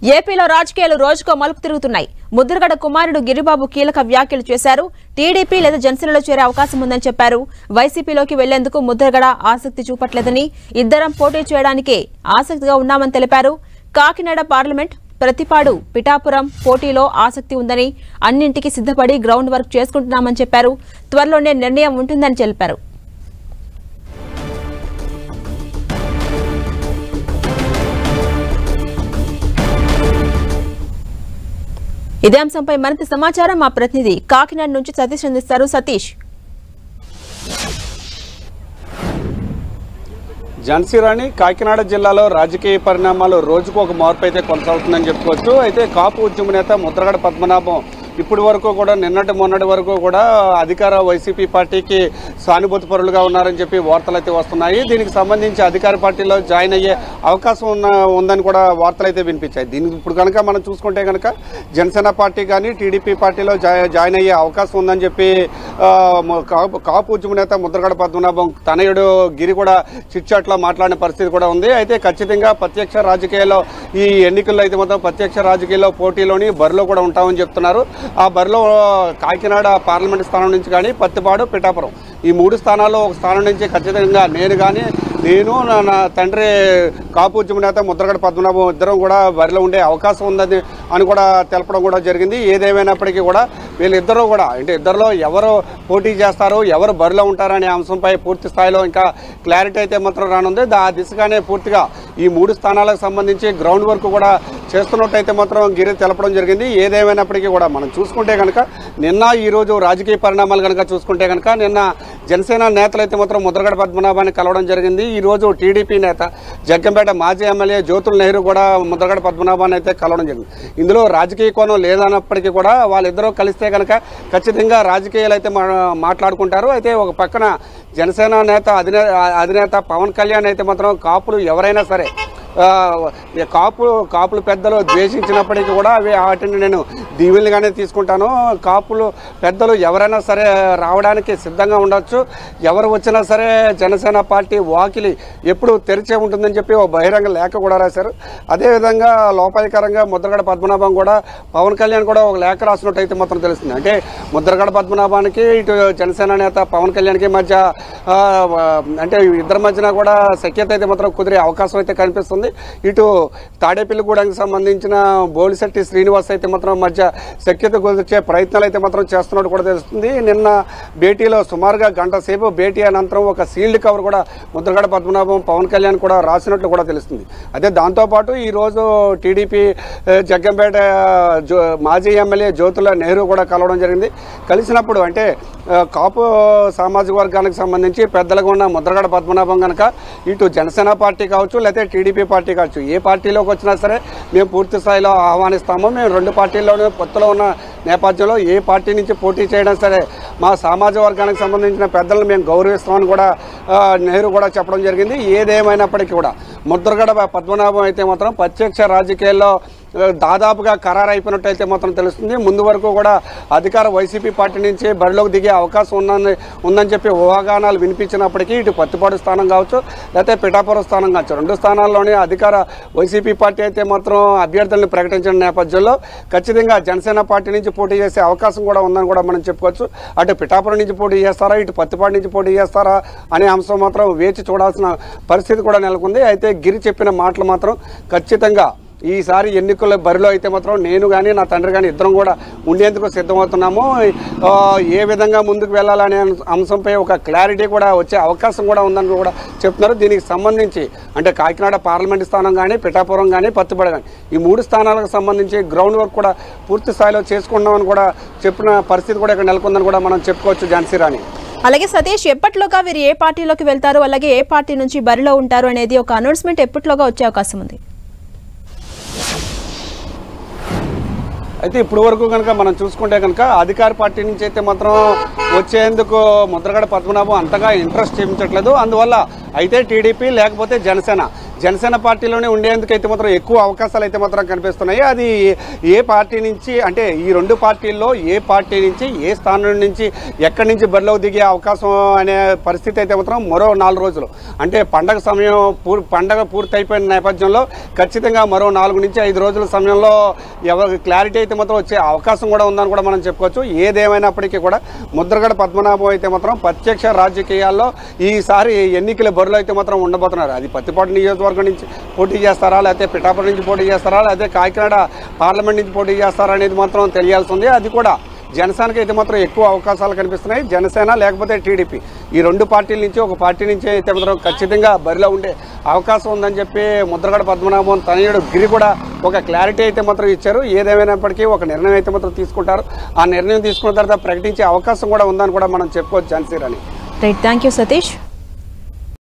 ఏపీలో రాజకీయాలు రోజుకో మలుపు తిరుగుతున్నాయి. ముద్రగడ కుమారుడు గిరిబాబు కీలక వ్యాఖ్యలు చేశారు. టీడీపీ లేదా జనసేనలో చేరే అవకాశం ఉందని చెప్పారు. వైసీపీలోకి వెళ్లేందుకు ముద్రగడ ఆసక్తి చూపట్లేదని, ఇద్దరం పోటీ చేయడానికి ఆసక్తిగా ఉన్నామని తెలిపారు. కాకినాడ పార్లమెంట్, ప్రతిపాడు, పిఠాపురం పోటీలో ఆసక్తి ఉందని, అన్నింటికి సిద్ధపడి గ్రౌండ్ వర్క్ చేసుకుంటున్నామని చెప్పారు. త్వరలోనే నిర్ణయం ఉంటుందని తెలిపారు. ఇదే అంశంపై మరింత సమాచారం మా ప్రతినిధి కాకినాడ నుంచి సతీష్ అందిస్తారు. సతీష్, ఝాన్సీ కాకినాడ జిల్లాలో రాజకీయ పరిణామాలు రోజుకు ఒక మార్పు అయితే కొనసాగుతుందని చెప్పుకోవచ్చు. అయితే కాపు ఉద్యమ నేత ముద్రగడ పద్మనాభం ఇప్పటి వరకు కూడా మొన్నటి వరకు కూడా అధికార వైసీపీ పార్టీకి సానుభూతి పరులుగా ఉన్నారని చెప్పి వార్తలు అయితే వస్తున్నాయి. దీనికి సంబంధించి అధికార పార్టీలో జాయిన్ అయ్యే అవకాశం ఉందని కూడా వార్తలు అయితే వినిపించాయి. దీనికి ఇప్పుడు కనుక మనం చూసుకుంటే కనుక జనసేన పార్టీ కానీ టీడీపీ పార్టీలో జాయిన్ అయ్యే అవకాశం ఉందని చెప్పి కాపు ఉద్యమ నేత ముద్రగడ పద్మనాభం తనయుడు గిరి కూడా చిట్చాట్లో మాట్లాడిన పరిస్థితి కూడా ఉంది. అయితే ఖచ్చితంగా ప్రత్యక్ష రాజకీయాల్లో ఈ ఎన్నికల్లో అయితే మొత్తం ప్రత్యక్ష రాజకీయాల్లో పోటీలోని బరిలో కూడా ఉంటామని చెప్తున్నారు. ఆ బరిలో కాకినాడ పార్లమెంట్ స్థానం నుంచి కానీ పత్తిపాడు, పిఠాపురం ఈ 3 స్థానాల్లో ఒక స్థానం నుంచి ఖచ్చితంగా నేను నా తండ్రి కాపు ఉద్యమ నేత ముద్రగడ పద్మనాభం ఇద్దరం కూడా బరిలో ఉండే అవకాశం ఉందని అని కూడా తెలపడం కూడా జరిగింది. ఏదేమైనప్పటికీ కూడా వీళ్ళిద్దరూ కూడా అంటే ఇద్దరిలో ఎవరు పోటీ చేస్తారు, ఎవరు బరిలో ఉంటారనే అంశంపై పూర్తి స్థాయిలో ఇంకా క్లారిటీ అయితే మాత్రం రానుంది. ఆ దిశగానే పూర్తిగా ఈ 3 స్థానాలకు సంబంధించి గ్రౌండ్ వర్క్ కూడా చేస్తున్నట్టయితే మాత్రం గిరి తెలపడం జరిగింది. ఏదేమైనప్పటికీ కూడా మనం చూసుకుంటే కనుక నిన్న ఈరోజు రాజకీయ పరిణామాలు కనుక చూసుకుంటే కనుక నిన్న జనసేన నేతలు అయితే మాత్రం ముద్రగడ పద్మనాభాన్ని కలవడం జరిగింది. ఈరోజు టీడీపీ నేత జగ్గంపేట మాజీ ఎమ్మెల్యే జ్యోతుల నెహ్రూ కూడా ముద్రగడ పద్మనాభాన్ని అయితే కలవడం జరిగింది. ఇందులో రాజకీయ కోణం లేదన్నప్పటికీ కూడా వాళ్ళిద్దరూ కలిస్తే కనుక ఖచ్చితంగా రాజకీయాలు అయితే మాట్లాడుకుంటారు. అయితే ఒక పక్కన జనసేన నేత అధినేత పవన్ కళ్యాణ్ అయితే మాత్రం కాపులు ఎవరైనా సరే కాపులు పెద్దలు ద్వేషించినప్పటికీ కూడా వాటిని నేను దీవెనలుగానే తీసుకుంటాను. కాపులు పెద్దలు ఎవరైనా సరే రావడానికి సిద్ధంగా ఉండొచ్చు, ఎవరు వచ్చినా సరే జనసేన పార్టీ వాకిలి ఎప్పుడు తెరిచే ఉంటుందని చెప్పి ఒక బహిరంగ లేఖ కూడా రాశారు. అదేవిధంగా లోపాయకరంగా ముద్రగడ పద్మనాభం కూడా పవన్ కళ్యాణ్ కూడా ఒక లేఖ రాసినట్టు అయితే మాత్రం తెలుస్తుంది. అంటే ముద్రగడ పద్మనాభానికి ఇటు జనసేన నేత పవన్ కళ్యాణ్కి మధ్య అంటే ఇద్దరి మధ్యన కూడా సఖ్యత అయితే మాత్రం కుదిరే అవకాశం అయితే కనిపిస్తుంది. ఇటు తాడేపల్లిగూడెంకి సంబంధించిన బోలిశెట్టి శ్రీనివాస్ అయితే మాత్రం మధ్య సఖ్యత కుదిర్చే ప్రయత్నాలు అయితే మాత్రం చేస్తున్నట్టు కూడా తెలుస్తుంది. నిన్న భేటీలో సుమారుగా గంట సేపు భేటీ అనంతరం ఒక సీల్డ్ కవర్ కూడా ముద్రగడ పద్మనాభం పవన్ కళ్యాణ్ కూడా రాసినట్లు కూడా తెలుస్తుంది. అదే దాంతోపాటు ఈరోజు టీడీపీ జగ్గంపేట మాజీ ఎమ్మెల్యే జ్యోతుల నెహ్రూ కూడా కలవడం జరిగింది. కలిసినప్పుడు అంటే కాపు సామాజిక వర్గానికి సంబంధించి పెద్దలుగా ఉన్న ముద్రగడ పద్మనాభం కనుక ఇటు జనసేన పార్టీ కావచ్చు లేకపోతే టీడీపీ పార్టీ కావచ్చు ఏ పార్టీలోకి వచ్చినా సరే మేము పూర్తి స్థాయిలో ఆహ్వానిస్తాము. మేము 2 పార్టీల్లోనే పొత్తులో ఉన్న నేపథ్యంలో ఏ పార్టీ నుంచి పోటీ చేయడం సరే మా సామాజిక వర్గానికి సంబంధించిన పెద్దలను మేము గౌరవిస్తామని కూడా నెహ్రూ కూడా చెప్పడం జరిగింది. ఏదేమైనప్పటికీ కూడా ముద్రగడ పద్మనాభం అయితే మాత్రం ప్రత్యక్ష రాజకీయాల్లో దాదాపుగా ఖరారు అయిపోయినట్టయితే మాత్రం తెలుస్తుంది. ముందు వరకు కూడా అధికార వైసీపీ పార్టీ నుంచి బరిలోకి దిగే అవకాశం ఉందని చెప్పి ఊహాగానాలు వినిపించినప్పటికీ ఇటు పత్తిపాడు స్థానం కావచ్చు లేకపోతే పిఠాపురం స్థానం కావచ్చు 2 స్థానాల్లోనే అధికార వైసీపీ పార్టీ అయితే మాత్రం అభ్యర్థులను ప్రకటించిన నేపథ్యంలో ఖచ్చితంగా జనసేన పార్టీ నుంచి పోటీ చేసే అవకాశం కూడా ఉందని కూడా మనం చెప్పుకోవచ్చు. అటు పిఠాపురం నుంచి పోటీ చేస్తారా, ఇటు పత్తిపాడు నుంచి పోటీ చేస్తారా అనే అంశం మాత్రం వేచి చూడాల్సిన పరిస్థితి కూడా నెలకొంది. అయితే గిరి చెప్పిన మాటలు మాత్రం ఖచ్చితంగా ఈసారి ఎన్నికల బరిలో అయితే మాత్రం నేను కానీ నా తండ్రి కానీ ఇద్దరం కూడా ఉండేందుకు సిద్ధమవుతున్నాము. ఏ విధంగా ముందుకు వెళ్ళాలనే అంశంపై ఒక క్లారిటీ కూడా వచ్చే అవకాశం కూడా ఉందని కూడా చెప్తున్నారు. దీనికి సంబంధించి అంటే కాకినాడ పార్లమెంట్ స్థానం కానీ పిఠాపురం కానీ పత్తిపాడు కానీ ఈ 3 స్థానాలకు సంబంధించి గ్రౌండ్ వర్క్ కూడా పూర్తి స్థాయిలో చేసుకున్నామని కూడా చెప్పిన పరిస్థితి కూడా ఇక్కడ నెలకొందని కూడా మనం చెప్పుకోవచ్చు. ఝాన్సీ రాణి, అలాగే సతీష్, ఎప్పట్లోగా వీరు ఏ పార్టీలోకి వెళ్తారు, అలాగే ఏ పార్టీ నుంచి బరిలో ఉంటారు అనేది ఒక అనౌన్స్మెంట్ ఎప్పట్లోగా వచ్చే అవకాశం ఉంది? అయితే ఇప్పుడు వరకు కనుక మనం చూసుకుంటే కనుక అధికార పార్టీ నుంచి అయితే మాత్రం వచ్చేందుకు ముద్రగడ పద్మనాభం అంతగా ఇంట్రెస్ట్ చూపించట్లేదు. అందువల్ల అయితే టీడీపీ లేకపోతే జనసేన జనసేన పార్టీలోనే ఉండేందుకు అయితే మాత్రం ఎక్కువ అవకాశాలు అయితే మాత్రం కనిపిస్తున్నాయి. అది ఏ పార్టీ నుంచి అంటే ఈ రెండు పార్టీల్లో ఏ పార్టీ నుంచి ఏ స్థానం నుంచి ఎక్కడి నుంచి బరిలోకి దిగే అవకాశం అనే పరిస్థితి అయితే మాత్రం మరో 4 రోజులు అంటే పండగ పూర్తయిపోయిన నేపథ్యంలో ఖచ్చితంగా మరో 4 నుంచి 5 రోజుల సమయంలో ఎవరికి క్లారిటీ అయితే మాత్రం వచ్చే అవకాశం కూడా ఉందని కూడా మనం చెప్పుకోవచ్చు. ఏదేమైనప్పటికీ కూడా ముద్రగడ పద్మనాభం అయితే మాత్రం ప్రత్యక్ష రాజకీయాల్లో ఈసారి ఎన్నికల బరిలో అయితే మాత్రం ఉండబోతున్నారు. అది పత్తిపాటి నియోజకవర్గం నుంచి పోటీ చేస్తారా, లేకపోతే పిఠాపురం నుంచి పోటీ చేస్తారా, లేకపోతే కాకినాడ పార్లమెంట్ నుంచి పోటీ చేస్తారా అనేది మాత్రం తెలియాల్సి ఉంది. అది కూడా జనసేనకి అయితే మాత్రం ఎక్కువ అవకాశాలు కనిపిస్తున్నాయి. జనసేన లేకపోతే టీడీపీ ఈ రెండు పార్టీల నుంచి ఒక పార్టీ నుంచి అయితే మాత్రం ఖచ్చితంగా బరిలో ఉండే అవకాశం ఉందని చెప్పి ముద్రగడ పద్మనాభం తనయుడు గిరి కూడా ఒక క్లారిటీ అయితే మాత్రం ఇచ్చారు. ఏదేమైనప్పటికీ ఒక నిర్ణయం అయితే మాత్రం తీసుకుంటారు. ఆ నిర్ణయం తీసుకున్న తర్వాత ప్రకటించే అవకాశం కూడా ఉందని కూడా మనం చెప్పుకోవచ్చు జనసేన అని. Right, thank you Satish.